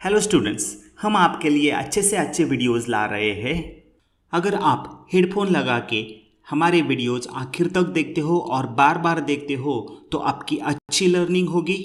Hello students, हम आपके लिए अच्छे से अच्छे वीडियोस ला रहे हैं। अगर आप हेडफोन लगा के हमारे वीडियोस आखिर तक देखते हो और बार बार देखते हो तो आपकी अच्छी लर्निंग होगी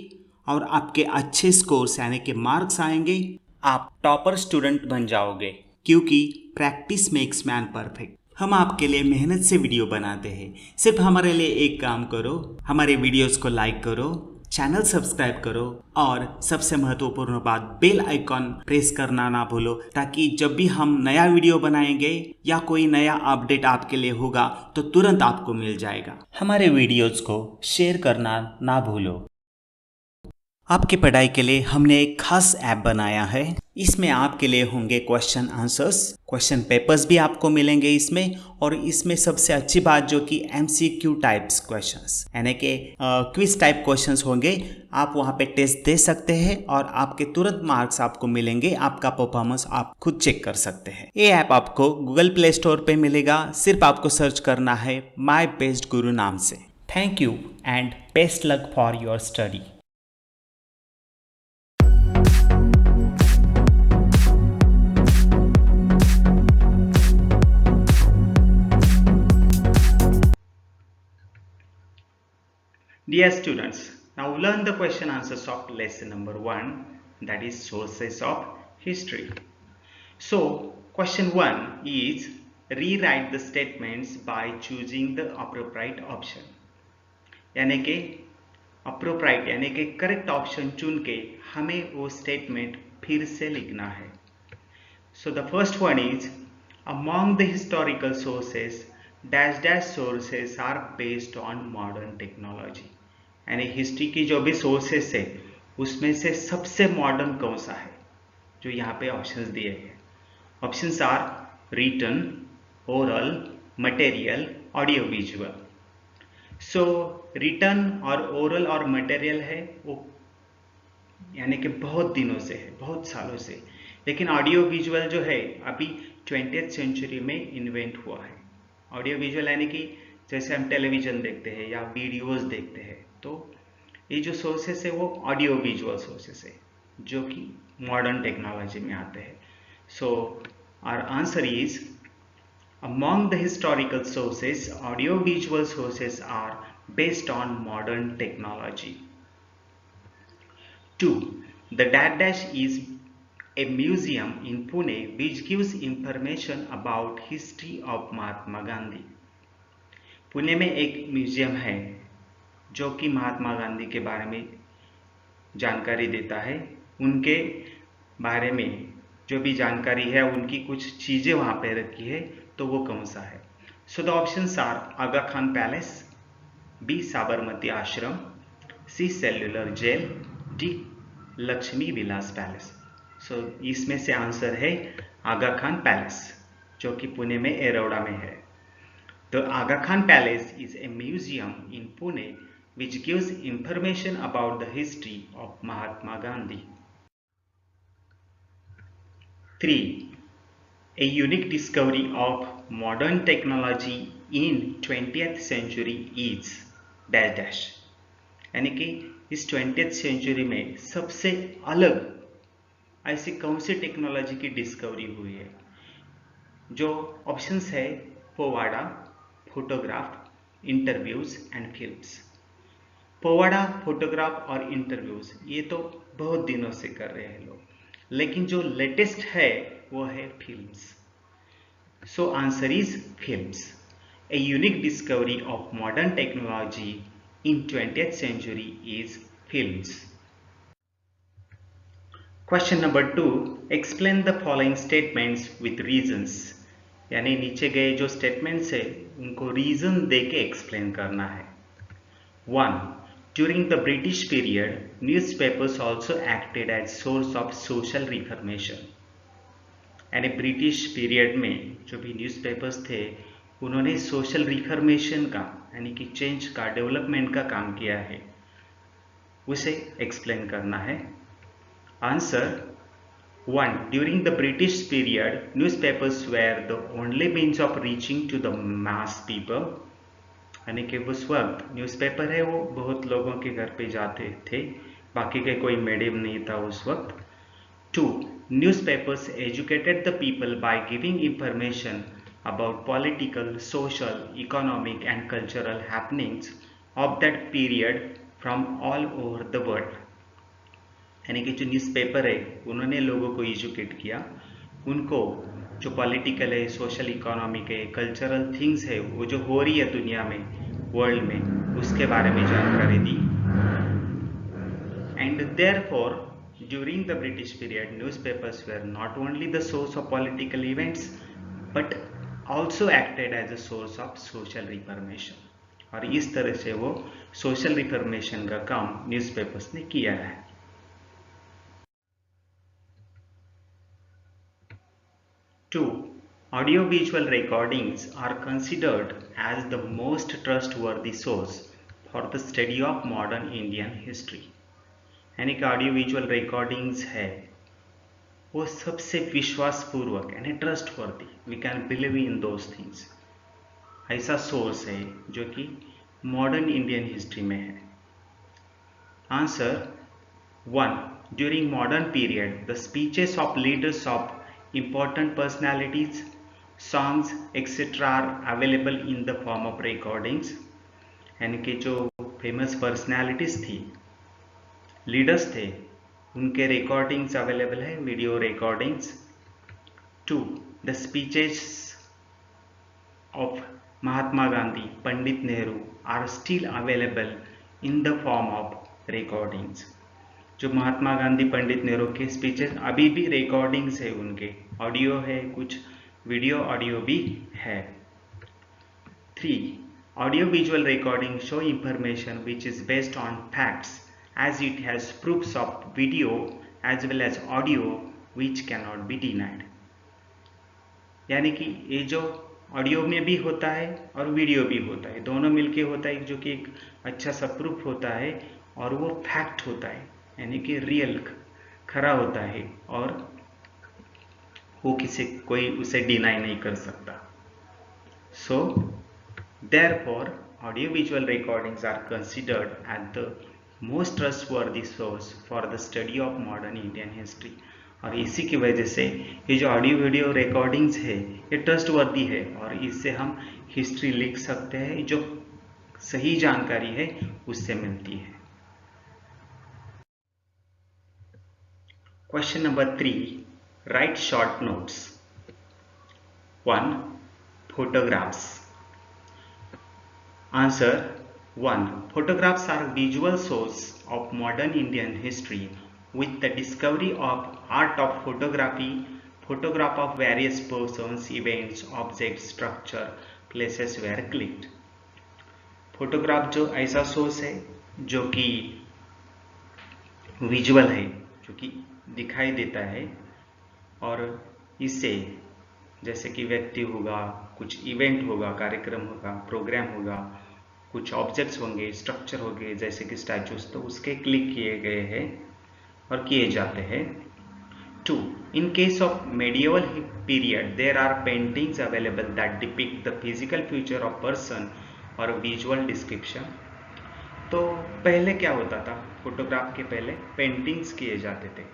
और आपके अच्छे स्कोर्स यानी कि मार्क्स आएंगे। आप टॉपर स्टूडेंट बन जाओगे क्योंकि प्रैक्टिस मेक्स मैन परफेक्ट। हम आपके लिए मेहनत से वीडियो बनाते हैं। सिर्फ हमारे लिए एक काम करो, हमारे वीडियोस को लाइक करो, चैनल सब्सक्राइब करो और सबसे महत्वपूर्ण बात बेल आइकॉन प्रेस करना ना भूलो, ताकि जब भी हम नया वीडियो बनाएंगे या कोई नया अपडेट आपके लिए होगा तो तुरंत आपको मिल जाएगा। हमारे वीडियोस को शेयर करना ना भूलो। आपकी पढ़ाई के लिए हमने एक खास ऐप बनाया है। इसमें आपके लिए होंगे क्वेश्चन आंसर्स, क्वेश्चन पेपर्स भी आपको मिलेंगे इसमें। और इसमें सबसे अच्छी बात जो कि एमसीक्यू टाइप्स क्वेश्चंस यानी कि क्विज टाइप क्वेश्चंस होंगे। आप वहां पे टेस्ट दे सकते हैं और आपके तुरंत मार्क्स आपको मिलेंगे। आपका परफॉर्मेंस आप खुद चेक कर सकते हैं। ये ऐप आपको गूगल प्ले स्टोर पे मिलेगा। सिर्फ आपको सर्च करना है माई बेस्ट गुरु नाम से। Thank you and best luck for your study. Dear students, now learn the question answers of lesson number 1, that is sources of history. So, question 1 is rewrite the statements by choosing the appropriate option. यानी कि appropriate यानी कि correct option चुन के हमें वो statement फिर से लिखना है. So the first one is among the historical sources dash dash sources are based on modern technology. यानी हिस्ट्री की जो भी सोर्सेस है उसमें से सबसे मॉडर्न कौन सा है, जो यहाँ पे ऑप्शंस दिए हैं. Options are written, oral, material, audio visual. So written और ओरल और मटेरियल है वो यानी कि बहुत दिनों से है, बहुत सालों से. लेकिन ऑडियो विजुअल जो है अभी 20th सेंचुरी में इन्वेंट हुआ है. ऑडियो विजुअल यानी कि जैसे हम टेलीविजन देखते हैं या वीडियोस देखते हैं, तो ये जो सोर्सेस है वो ऑडियो विजुअल सोर्सेस है जो कि मॉडर्न टेक्नोलॉजी में आते हैं. So our answer is among the historical sources audio visual sources are based on modern technology. 2. The dash dash is a museum in Pune which gives information about history of Mahatma Gandhi. Pune में एक museum है जो कि महात्मा गांधी के बारे में जानकारी देता है. उनके बारे में जो भी जानकारी है, उनकी कुछ चीज़ें वहाँ पे रखी है, तो वो कौन सा है. So the options are Aga Khan palace, B Sabarmati ashram, C cellular jail, D Lakshmi Vilas palace. So इसमें से आंसर है आगा खान पैलेस जो कि पुणे में एरोडा में है. The Aga Khan Palace is a museum in Pune which gives information about the history of Mahatma Gandhi. 3. A unique discovery of modern technology in 20th century is dash dash. यानी कि इस 20th century में सबसे अलग ऐसी कौन सी technology की discovery हुई है. जो ऑप्शंस है powada, photograph, interviews and films. Powada, photograph और इंटरव्यूज ये तो बहुत दिनों से कर रहे हैं लोग, लेकिन जो लेटेस्ट है वो है films. So answer is films. A unique discovery of modern technology in 20th century is films. Question number 2, explain the following statements with reasons. यानी नीचे गए जो स्टेटमेंट्स है उनको रीजन दे के एक्सप्लेन करना है. 1. During the British period newspapers also acted as source of social reformation. यानी ब्रिटिश पीरियड में जो भी न्यूज़पेपर्स थे उन्होंने सोशल रिफॉर्मेशन का यानी कि चेंज का, डेवलपमेंट का काम किया है, उसे एक्सप्लेन करना है. Answer 1. During the British period, newspapers were the only means of reaching to the mass people. यानी कि उस वक्त न्यूज़पेपर है वो बहुत लोगों के घर पे जाते थे, बाकी के कोई मीडियम नहीं था उस वक्त. 2. Newspapers educated the people by giving information about political, social, economic and cultural happenings of that period from all over the world. यानी कि जो न्यूज़पेपर है उन्होंने लोगों को एजुकेट किया, उनको जो पॉलिटिकल है, सोशल इकोनॉमिक है, कल्चरल थिंग्स है, वो जो हो रही है दुनिया में, वर्ल्ड में, उसके बारे में जानकारी दी. And therefore, during the British period, newspapers were not only the source of political events but also acted as a source of social information. और इस तरह से वो सोशल रिफॉर्मेशन का काम न्यूज़पेपर्स ने किया है. 2. Audiovisual recordings are considered as the most trustworthy source for the study of modern Indian history. यानी कि ऑडियो विजुअल रिकॉर्डिंग्स है वो सबसे विश्वासपूर्वक यानी trustworthy, we can believe in those things, ऐसा सोर्स है जो कि मॉडर्न इंडियन हिस्ट्री में है. Answer 1. During modern period the speeches of leaders of important personalities, songs etcetera are available in the form of recordings. यानी कि जो famous personalities थी, लीडर्स थे, उनके रिकॉर्डिंग्स अवेलेबल है, video recordings. 2. The speeches of Mahatma Gandhi, Pandit Nehru are still available in the form of recordings. जो महात्मा गांधी, पंडित नेहरू के speeches अभी भी रिकॉर्डिंग्स है, उनके ऑडियो है, कुछ वीडियो ऑडियो भी है. 3. Audio visual recording show information which is based on facts as it has proofs of video as well as audio which cannot be denied. यानी कि ये जो ऑडियो में भी होता है और वीडियो भी होता है, दोनों मिलके होता है, जो कि एक अच्छा सा प्रूफ होता है और वो फैक्ट होता है, यानी कि रियल खरा होता है और वो कोई उसे डिनाई नहीं कर सकता. सो therefore audio visual recordings are considered as the most trustworthy source for the study of modern Indian history. और इसी की वजह से ये जो ऑडियो वीडियो रिकॉर्डिंग्स है ये ट्रस्टवर्दी है और इससे हम हिस्ट्री लिख सकते हैं, जो सही जानकारी है उससे मिलती है. Question number 3. Right short notes. 1. Photographs. Answer 1. Photographs are visual source of modern Indian history. With the discovery of art of photography, photograph of various persons, events, objects, structure, places were clicked. Photograph जो ऐसा source है जो कि visual है, जो कि दिखाई देता है, और इससे जैसे कि व्यक्ति होगा, कुछ इवेंट होगा, कार्यक्रम होगा, प्रोग्राम होगा, कुछ ऑब्जेक्ट्स होंगे, स्ट्रक्चर होंगे जैसे कि स्टैचूज, तो उसके क्लिक किए गए हैं और किए जाते हैं. 2. In case of medieval period, there are paintings available that depict the physical feature of person or visual description. तो पहले क्या होता था, फोटोग्राफ के पहले पेंटिंग्स किए जाते थे,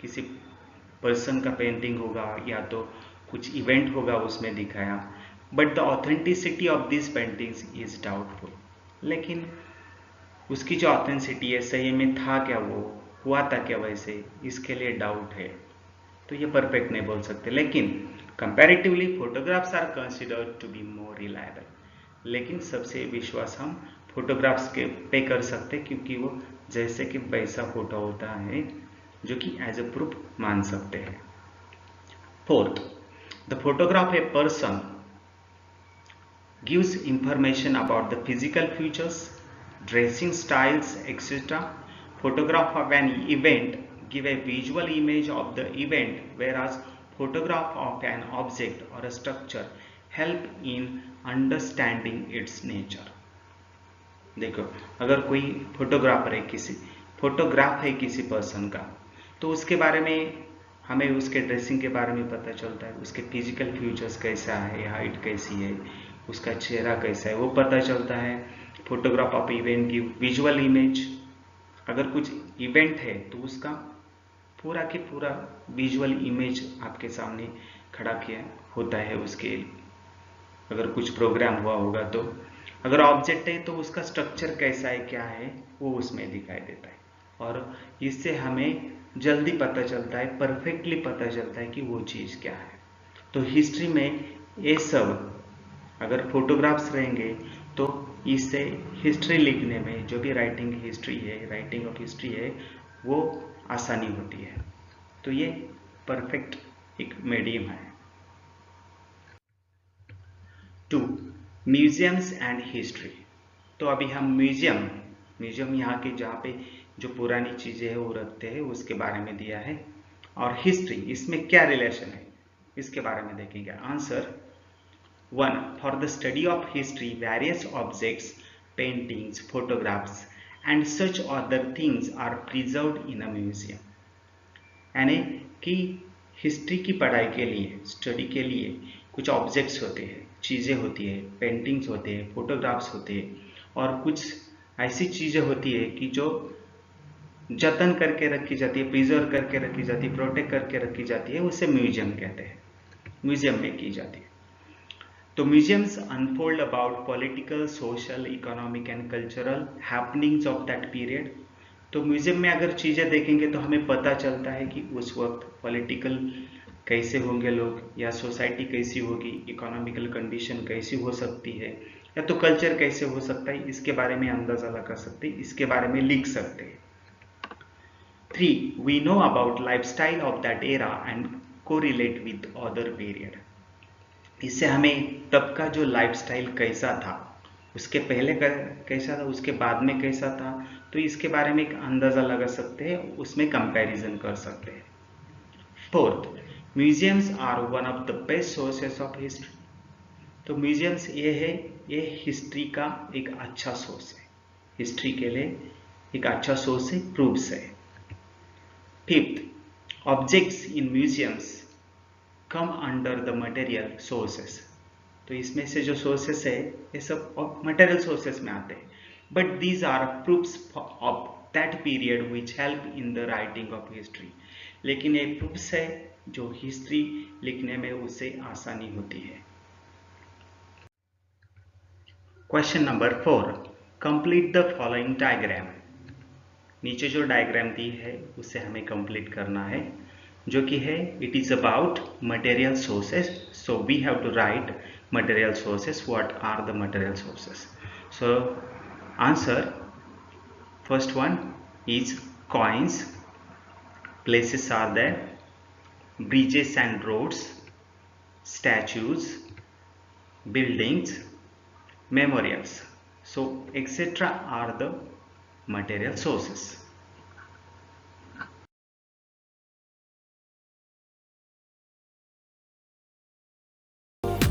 किसी पर्सन का पेंटिंग होगा या तो कुछ इवेंट होगा उसमें दिखाया, but the authenticity of this paintings is doubtful. लेकिन उसकी जो ऑथेंटिसिटी है, सही में था क्या, वो हुआ था क्या वैसे, इसके लिए डाउट है, तो ये परफेक्ट नहीं बोल सकते. लेकिन comparatively photographs are considered to be more reliable. लेकिन सबसे विश्वास हम फोटोग्राफ्स के पे कर सकते, क्योंकि वो जैसे कि वैसा फोटो होता है जो कि एज अ प्रूफ मान सकते हैं. 4. The photograph a person gives information about the physical features, dressing styles, etc. Photograph of an event give a visual image of the event, whereas photograph of an object or a structure help in understanding its nature. देखो, अगर कोई photographer है, photograph है किसी person का, तो उसके बारे में हमें उसके ड्रेसिंग के बारे में पता चलता है, उसके फिजिकल फीचर्स कैसा है, हाइट कैसी है, उसका चेहरा कैसा है, वो पता चलता है. फोटोग्राफ ऑफ इवेंट की विजुअल इमेज, अगर कुछ इवेंट है तो उसका पूरा के पूरा विजुअल इमेज आपके सामने खड़ा किया होता है उसके, अगर कुछ प्रोग्राम हुआ होगा तो। अगर ऑब्जेक्ट है तो उसका स्ट्रक्चर कैसा है, क्या है, वो उसमें दिखाई देता है, और इससे हमें जल्दी पता चलता है, परफेक्टली पता चलता है कि वो चीज़ क्या है। तो हिस्ट्री में ये सब अगर फोटोग्राफ्स रहेंगे तो इससे हिस्ट्री लिखने में, जो भी राइटिंग ऑफ हिस्ट्री है, वो आसानी होती है। तो ये परफेक्ट एक मीडियम है। 2. Museums and history. तो अभी हम म्यूजियम यहाँ के जहाँ पे जो पुरानी चीज़ें हैं वो रखते हैं, उसके बारे में दिया है। और हिस्ट्री, इसमें क्या रिलेशन है, इसके बारे में देखेंगे। Answer 1. For the study of history, various objects, paintings, photographs and such other things are preserved in a museum. यानी कि हिस्ट्री की पढ़ाई के लिए, स्टडी के लिए कुछ ऑब्जेक्ट्स होते हैं, चीज़ें होती है, पेंटिंग्स होते हैं, फोटोग्राफ्स होते हैं, और कुछ ऐसी चीज़ें होती है कि जो जतन करके रखी जाती है, प्रिजर्व करके रखी जाती है, प्रोटेक्ट करके रखी जाती है, उसे म्यूजियम कहते हैं, म्यूजियम में की जाती है। तो museums unfold about political, social, economic and cultural happenings of that period. तो म्यूजियम में अगर चीज़ें देखेंगे तो हमें पता चलता है कि उस वक्त पॉलिटिकल कैसे होंगे लोग, या सोसाइटी कैसी होगी, इकोनॉमिकल कंडीशन कैसी हो सकती है, या तो कल्चर कैसे हो सकता है, इसके बारे में अंदाजा लगा सकते हैं, इसके बारे में लिख सकते हैं। 3. We know about lifestyle of that era and correlate with other period. इससे हमें तब का जो लाइफस्टाइल कैसा था, उसके पहले कैसा था, उसके बाद में कैसा था, तो इसके बारे में एक अंदाज़ा लगा सकते हैं, उसमें कंपैरिजन कर सकते हैं। 4. Museums are one of the best sources of history. तो म्यूजियम्स ये हिस्ट्री का एक अच्छा सोर्स है, हिस्ट्री के लिए एक अच्छा सोर्स है, प्रूफ्स है। 5. Objects in museums come under the material sources. तो इसमें से जो सोर्सेस है ये सब मटेरियल सोर्सेस में आते हैं, but these are proofs of that period which help in the writing of history. लेकिन ये प्रूफ्स है जो हिस्ट्री लिखने में उससे आसानी होती है। Question number 4. Complete the following diagram. नीचे जो डायग्राम दी है उसे हमें कंप्लीट करना है, जो कि है it is about material sources. So we have to write material sources, what are the material sources. So answer first one is coins, places are there, bridges and roads, statues, buildings, memorials. So etc. are the material sources.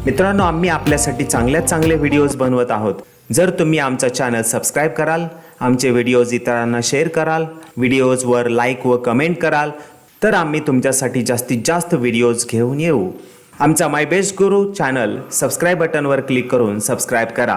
मित्रांनो, आम्ही आपल्यासाठी चांगले videos बनवत आहोत। जर तुम्ही आमचा channel subscribe कराल, आमचे व्हिडिओज इतरांना शेअर कराल, व्हिडिओजवर लाईक व कमेंट कराल, तर आम्ही तुमच्यासाठी जास्तीत जास्त व्हिडिओज घेऊन येऊ। आमचा my best Guru channel subscribe बटनवर click करून सबस्क्राइब करा।